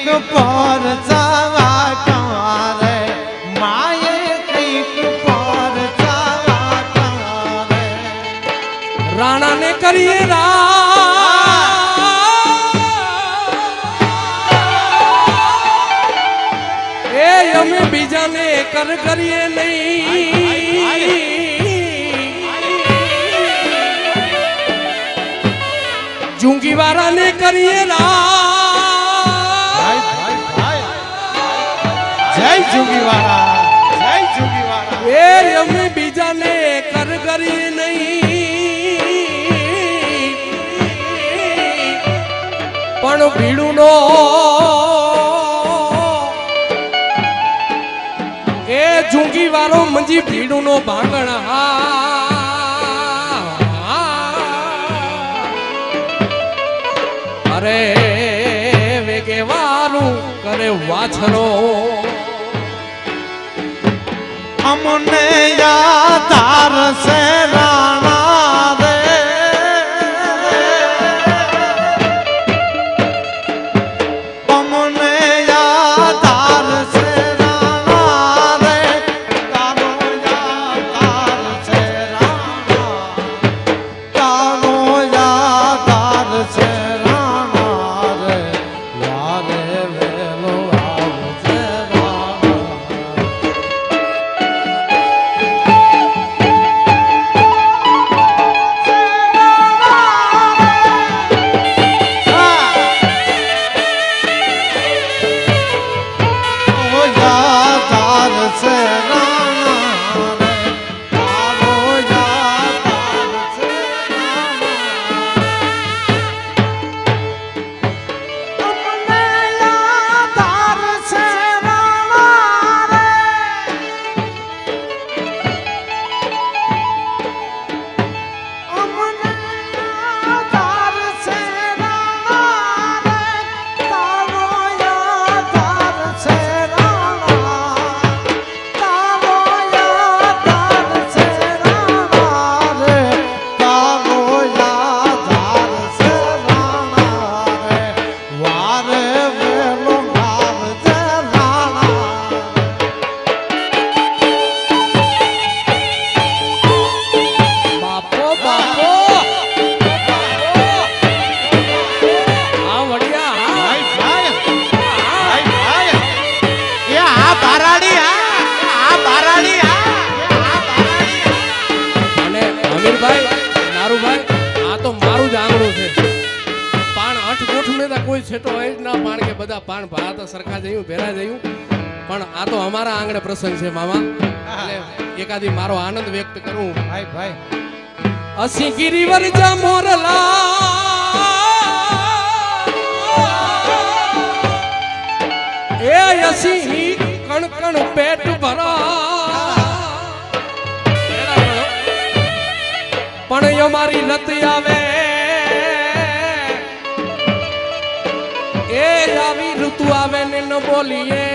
પર જવા તમારે માએ કઈક પર જવા તમારે રાણા ને કરીએ એ અમે બીજાને કર કરીએ નહીં જુંગી વાળાને કરીએ જય જુગીવાળા જય જુગીવાળા એ અમે બીજાને કર કરીએ નહીં પણ ભીડુનો એ જુંગી વાળો મંજી ભીડુનો ભાંગણ અરે વેગે વારું કરે વાછરો અમને યાદ છે રાણા રે અમને યાદ છે રાણા રે તારો યાદ છે રાણા તારો યાદ છે રાણા રે યારે વેલો આવજે રાણા કોઈ છેટો હોય જ ના પાણ કે બધા પાણ ભાત સરખા જયું ભેરા જયું પણ આ તો અમારા આંગણે પ્રસંગ છે મામા એટલે એકાદી મારો આનંદ વ્યક્ત કરું ભાઈ ભાઈ અસી ગિરિવર જા મોરલા એ અસી કણ કણ પેટ ભરા પણ અમારી લત આવે એ આવી ઋતુ આવે ને ન બોલીએ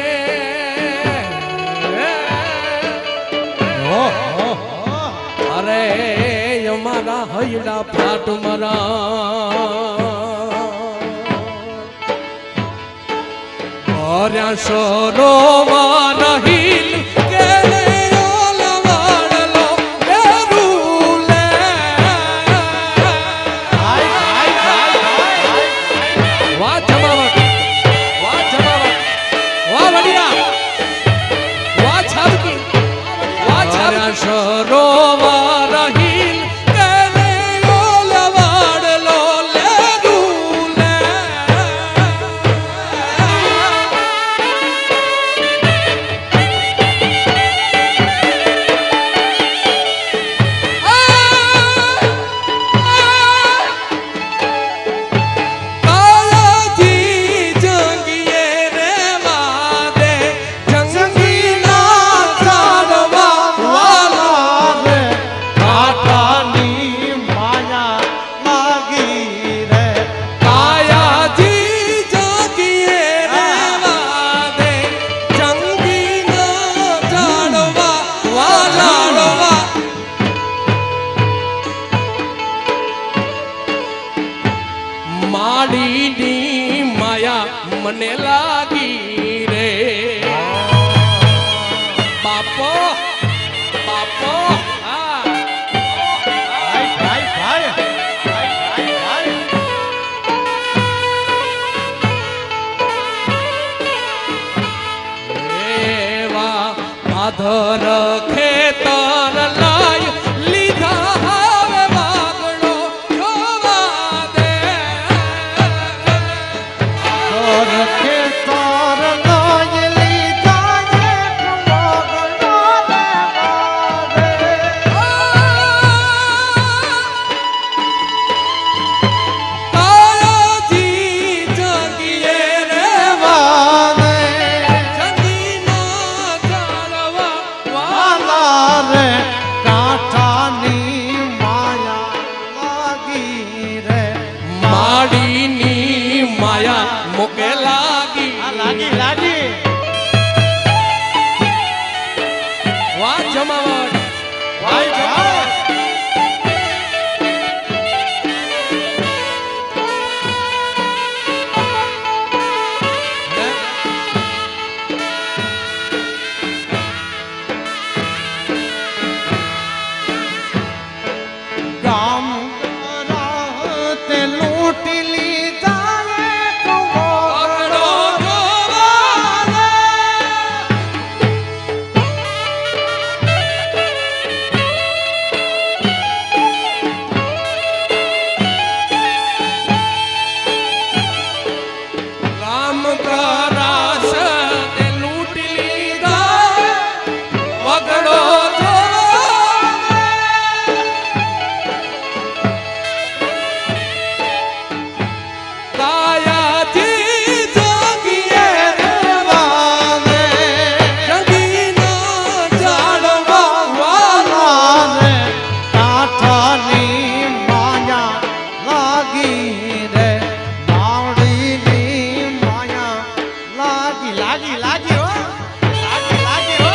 અરે અમારા હૈડા ફાટ મરા સરોવર હિલ કે સરોવર હિલ કેને ઓલવાડ લો લે રૂલે કાળજી જંગીએ રે વાદે જંગી ના ચાલવા વાલા રે લાગી રે બાપો બાપો હા ભાઈ ભાઈ ભાઈ ભાઈ ભાઈ એવા ભાદર ખેતર લાય લીધા હવે વાગડો જોવા દે ઓર કે તાર નાય લીધા એક મોગલો રે મારે તારાજી જગીએ રે વાને જગી ના ચાલવા વાલા રે કાંઠાની માયા લાગી રે માડીની માયા મોકે લાગી લાગી લાગી વાહ જમાવટ ભાઈ ભાઈ ગામ રાહતે લૂંટી લીધા એક વાગડો મોગલો જોવા દે. રામ કરાશ તે લૂંટી લીધા વગડો કાયાજી જગીએ વાને જગી ના જાળવા વાલા રે કાંઠાની માયા લાગી રે માવડીની માયા લાગી લાગી લાગી હો લાગી લાગી હો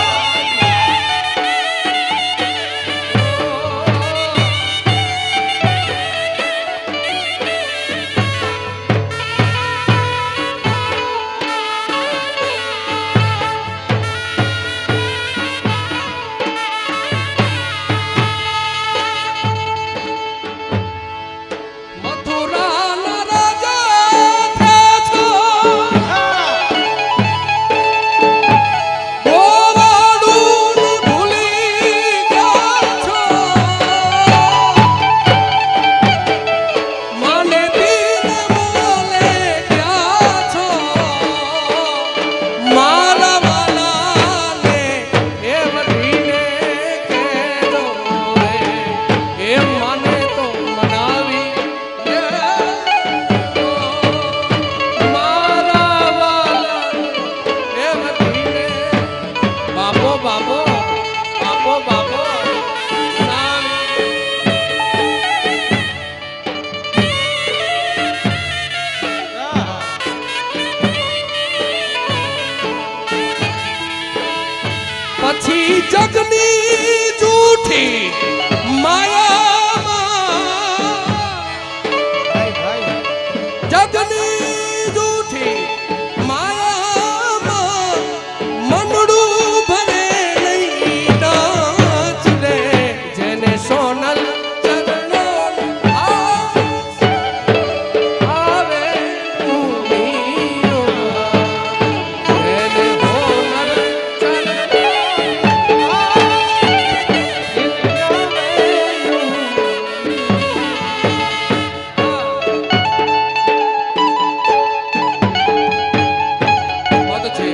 મથુરાના રાજા થયા છો ગોવાળું ભૂલી ગયા છો મને દિલ મોલે ગયા છો મારા વાલાને એ વધીને કહેજો રે એ મને તો મનાવી લેજો. મારા વાલાને એ વધીને બાપો બાપો બાપો બાપો મનાવી પછી જગની જૂઠી માયામાં ભાઈ ભાઈ જગની જૂઠી માયામાં મનડું ભરે નહીં નાચ રે જેને સોનલ ચરણો આવે જેને હોનલ વાત છે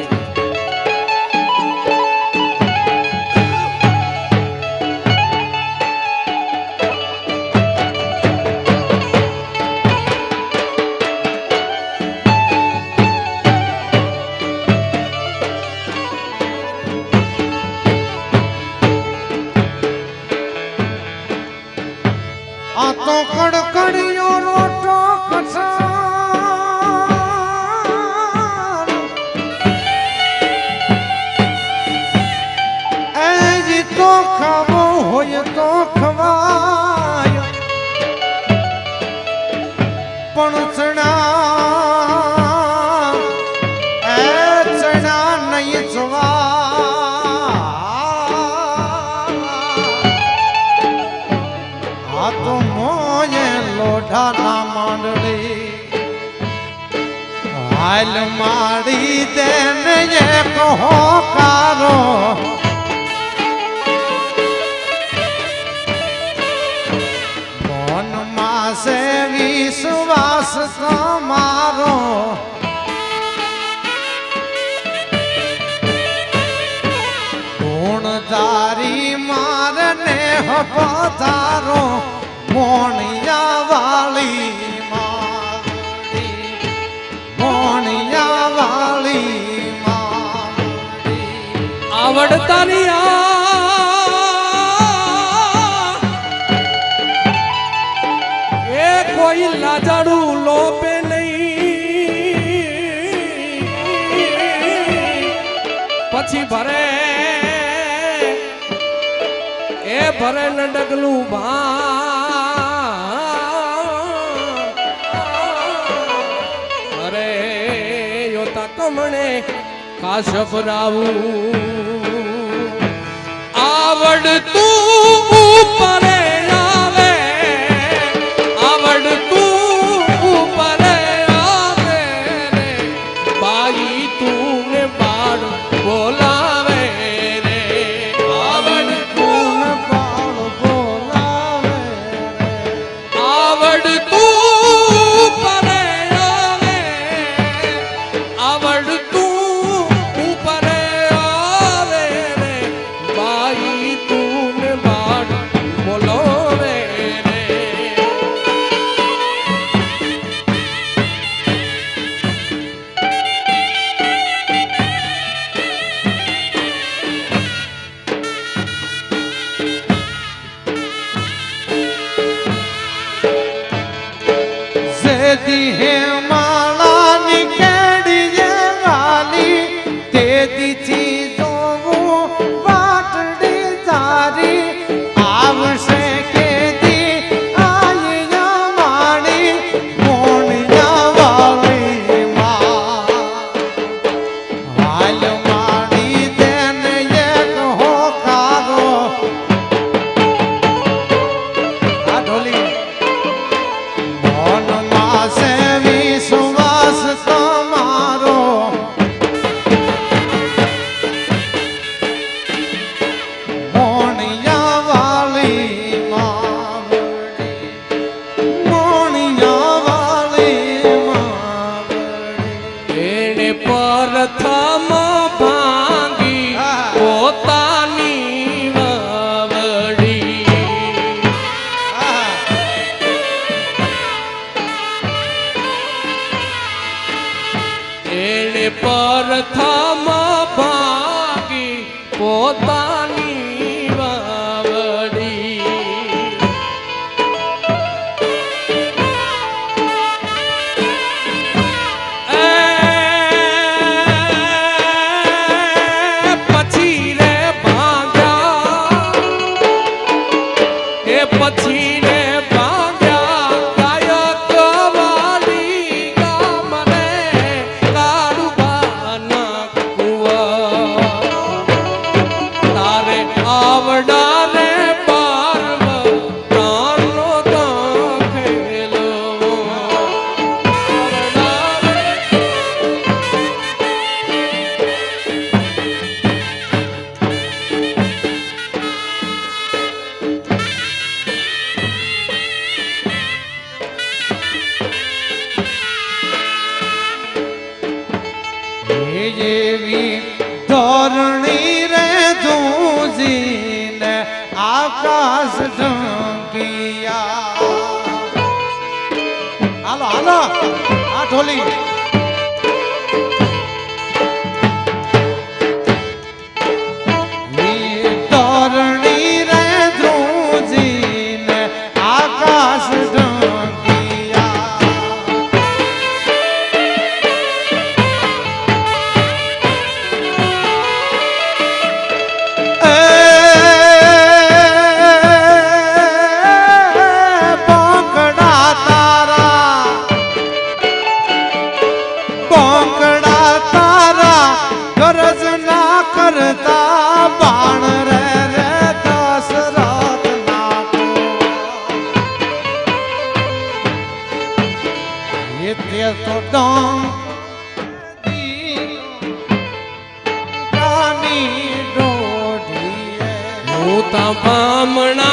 આ તો કડકડિયો રોટો કસાર એ જી તો ખાવો હોય તો ખવાય પણ ચણા એ પૈસવા આ તો મોયે લોઢાના માંડળી હાલ માડી તેને એક હોકારો મનમાં સે વિશ્વાસ તમારો ગુણધારી મારને પધારો મોણિયા વાળી માવડી મોણિયા વાળી માવડી આવડતાની એ કોઈ લાજાડું લોપે નહીં પછી ભરે એ ભરે ન ડગલું અરે યોતા કમણે કાશપ રાવું આવડતું ઉપરે આવે આવડતું ઉપરે આવે રે બાઈ તું ને બાળ બોલાવે રે આવડતું બાળ બોલાવે આવડતું ઉપરે આવે આવડતું ઉપરે આવે રે બાઈ તું ને બાળ બોલાવે રે જેદી હે માળાની કેડી જે વાલી તેદીથી જોવું વાટડી તારી આવશે કેદી આયા માણી મોણિયા વાળી માં હાલ માણી તેને એક હોકારો આ ઢોલી મનમાં સે વિશ્વાસ તમારો મોણિયા વાળી માવડી મોણિયા વાળી માવડી એને પ્રથમ ભાંગી પોતાની વાવડી એને પ્રથમ ભાંગી પોતાની વાવડી પછી રે ભાગ્યા એ પછી રે ભાગ્યા ગાયક વાલી ગામ રે કાળુબાના કુવા તારે આવડા રે પાર્વ પ્રાણનો દાખેલો આવડા રે એવી ધોરણી રે ધૂજીને આકાશ ઢંકિયા હાલો હાલો આ ઢોલી ધોરણી રે ધ્રુજીને આકાશ ઢંકિયા પકડા તારા તા બામણા